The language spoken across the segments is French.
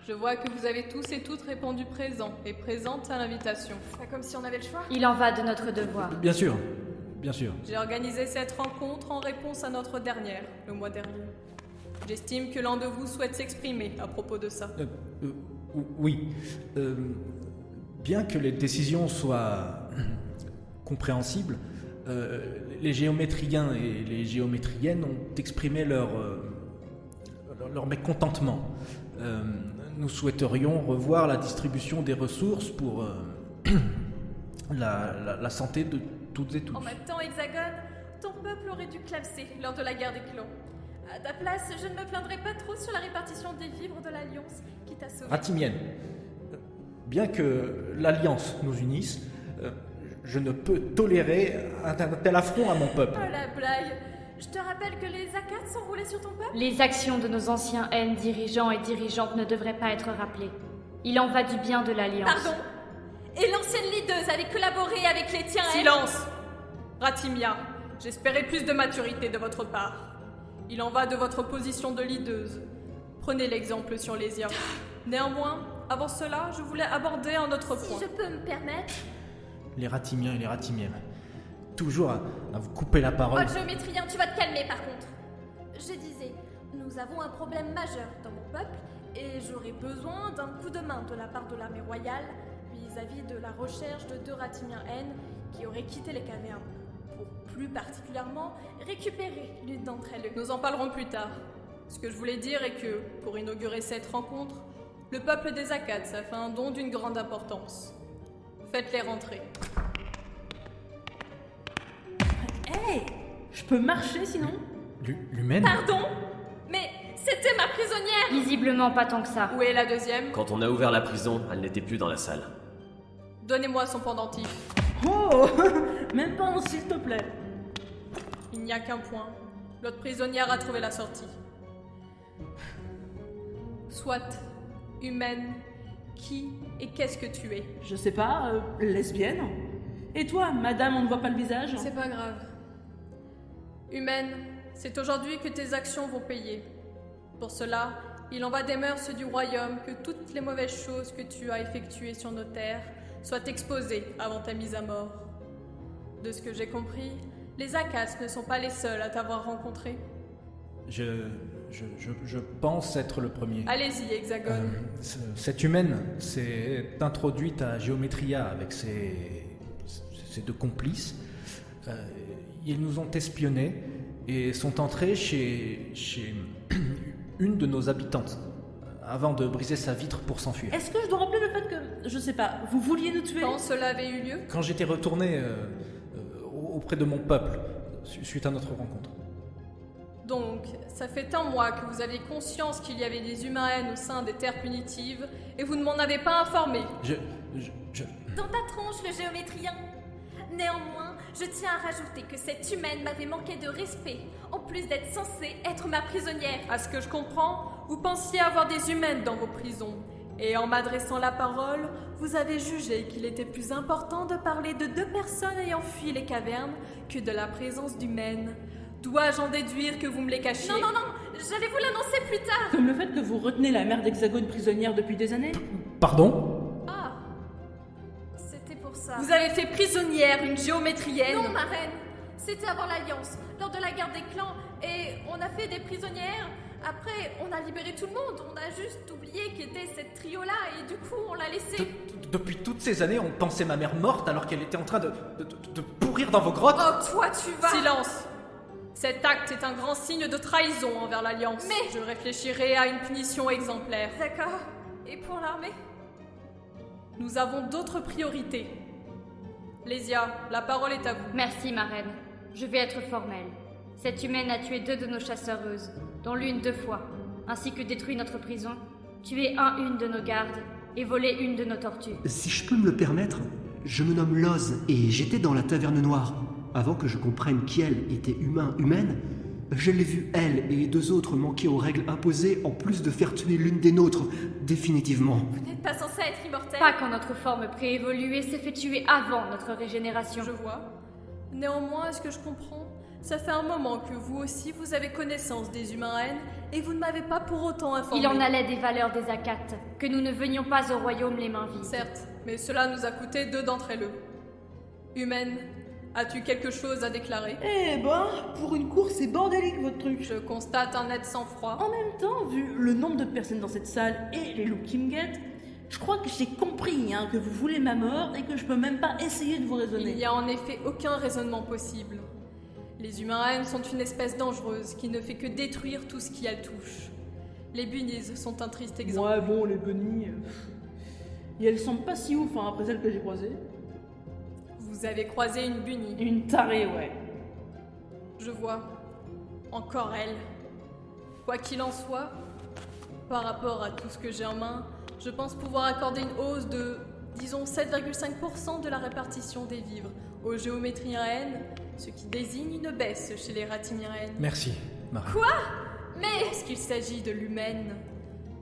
Je vois que vous avez tous et toutes répondu présent et présente à l'invitation. Pas comme si on avait le choix. Il en va de notre devoir. Bien sûr, bien sûr. J'ai organisé cette rencontre en réponse à notre dernière, le mois dernier. J'estime que l'un de vous souhaite s'exprimer à propos de ça. Oui. Bien que les décisions soient compréhensibles, les géométriens et les géométriennes ont exprimé leur mécontentement. Nous souhaiterions revoir la distribution des ressources pour la santé de toutes et tous. En même temps, Hexagone, ton peuple aurait dû clamser lors de la guerre des clans. À ta place, je ne me plaindrais pas trop sur la répartition des vivres de l'Alliance qui t'a sauvé. Ratimienne, bien que l'Alliance nous unisse, je ne peux tolérer un tel affront à mon peuple. Oh la blague. Je te rappelle que les Akkad sont roulés sur ton peuple. Les actions de nos anciens haines dirigeants et dirigeantes ne devraient pas être rappelées. Il en va du bien de l'Alliance. Pardon. Et l'ancienne leaduse avait collaboré avec les tiens. Silence! Ratimia, j'espérais plus de maturité de votre part. Il en va de votre position de leaduse. Prenez l'exemple sur Lésia. Néanmoins, avant cela, je voulais aborder un autre point. Si je peux me permettre. Les Ratimiens et les Ratimiennes. Toujours à vous couper la parole. Oh, géométrien, tu vas te calmer par contre. Je disais, nous avons un problème majeur dans mon peuple et j'aurais besoin d'un coup de main de la part de l'armée royale vis-à-vis de la recherche de 2 Ratimiens N qui auraient quitté les cavernes pour plus particulièrement récupérer l'une d'entre elles. Nous en parlerons plus tard. Ce que je voulais dire est que, pour inaugurer cette rencontre, le peuple des Akkad a fait un don d'une grande importance. Faites-les rentrer. Hey, je peux marcher sinon? L'humaine? Pardon? Mais c'était ma prisonnière! Visiblement pas tant que ça. Où est la deuxième? Quand on a ouvert la prison, elle n'était plus dans la salle. Donnez-moi son pendentif. Oh, même pas un s'il te plaît. Il n'y a qu'un point. L'autre prisonnière a trouvé la sortie. Soit, humaine, qui et qu'est-ce que tu es? Je sais pas, lesbienne? Et toi, madame, on ne voit pas le visage? C'est pas grave. Humaine, c'est aujourd'hui que tes actions vont payer. Pour cela, il en va des mœurs du royaume que toutes les mauvaises choses que tu as effectuées sur nos terres soient exposées avant ta mise à mort. De ce que j'ai compris, les Akkad ne sont pas les seuls à t'avoir rencontré. Je pense être le premier. Allez-y, Hexagone. Cette humaine s'est introduite à Géométria avec ses 2 complices. Ils nous ont espionnés et sont entrés chez une de nos habitantes avant de briser sa vitre pour s'enfuir. Est-ce que je dois rappeler le fait que, je sais pas, vous vouliez nous tuer? Quand cela avait eu lieu? Quand j'étais retourné auprès de mon peuple suite à notre rencontre. Donc, ça fait un mois que vous avez conscience qu'il y avait des humains haines au sein des terres punitives et vous ne m'en avez pas informé. Dans ta tronche, le géométrien. Néanmoins, je tiens à rajouter que cette humaine m'avait manqué de respect, en plus d'être censée être ma prisonnière. À ce que je comprends, vous pensiez avoir des humaines dans vos prisons. Et en m'adressant la parole, vous avez jugé qu'il était plus important de parler de 2 personnes ayant fui les cavernes que de la présence d'humaines. Dois-je en déduire que vous me les cachiez? Non, j'allais vous l'annoncer plus tard. Comme le fait que vous retenez la mère d'Hexagone prisonnière depuis des années? Pardon? Ah, c'était pour ça. Vous avez fait prisonnière une géométrienne? Non, ma reine. C'était avant l'Alliance, lors de la guerre des clans, et on a fait des prisonnières. Après, on a libéré tout le monde. On a juste oublié qu'était cette trio-là, et du coup, on l'a laissée. Depuis toutes ces années, on pensait ma mère morte alors qu'elle était en train de pourrir dans vos grottes. Oh, toi, tu vas... Silence! Cet acte est un grand signe de trahison envers l'Alliance. Mais... Je réfléchirai à une punition exemplaire. D'accord. Et pour l'armée? Nous avons d'autres priorités. Lésia, la parole est à vous. Merci, ma reine. Je vais être formelle. Cette humaine a tué 2 de nos chasseuses, dont l'une 2 fois, ainsi que détruit notre prison, tué une de nos gardes et volé une de nos tortues. Si je peux me le permettre, je me nomme Loz et j'étais dans la taverne noire. Avant que je comprenne qui elle était humaine, je l'ai vue, elle et 2 autres manquer aux règles imposées en plus de faire tuer l'une des nôtres, définitivement. Vous n'êtes pas censé être immortel. Pas quand notre forme préévoluée s'est fait tuer avant notre régénération. Je vois. Néanmoins, est-ce que je comprends? Ça fait un moment que vous aussi vous avez connaissance des humains reines et vous ne m'avez pas pour autant informé. Il en allait des valeurs des Akates, que nous ne venions pas au royaume les mains vides. Certes, mais cela nous a coûté 2 d'entre elles. Humaine, as-tu quelque chose à déclarer? Eh ben, pour une course, c'est bordélique votre truc. Je constate un net sang-froid. En même temps, vu le nombre de personnes dans cette salle et les looks qui me guettent, je crois que j'ai compris que vous voulez ma mort et que je peux même pas essayer de vous Il raisonner. n'y a en effet aucun raisonnement possible. Les humains reines sont une espèce dangereuse qui ne fait que détruire tout ce qui elle touche. Les bunnies sont un triste exemple. Ouais, bon, les bunnies. Et elles semblent pas si ouf après celles que j'ai croisées. Vous avez croisé une bunny. Une tarée, ouais. Je vois. Encore elle. Quoi qu'il en soit, par rapport à tout ce que j'ai en main, je pense pouvoir accorder une hausse de, disons, 7,5% de la répartition des vivres aux géométries reines, ce qui désigne une baisse chez les ratimiraines. Merci, Marin. Mais est-ce qu'il s'agit de l'humaine?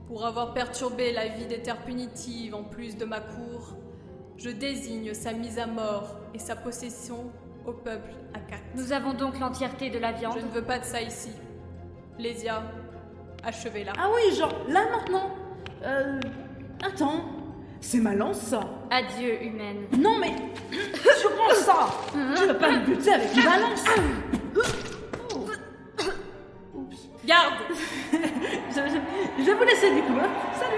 Pour avoir perturbé la vie des terres punitives en plus de ma cour, je désigne sa mise à mort et sa possession au peuple Akat. Nous avons donc l'entièreté de la viande. Je ne veux pas de ça ici. Lésia, achevez-la. Ah oui, genre, là maintenant. Attends. C'est ma lance, ça. Adieu, humaine. Non, mais. Tu prends ça. Tu vas pas me buter avec une balance. Oups. Garde! Je vais vous laisser du coup, hein. Salut.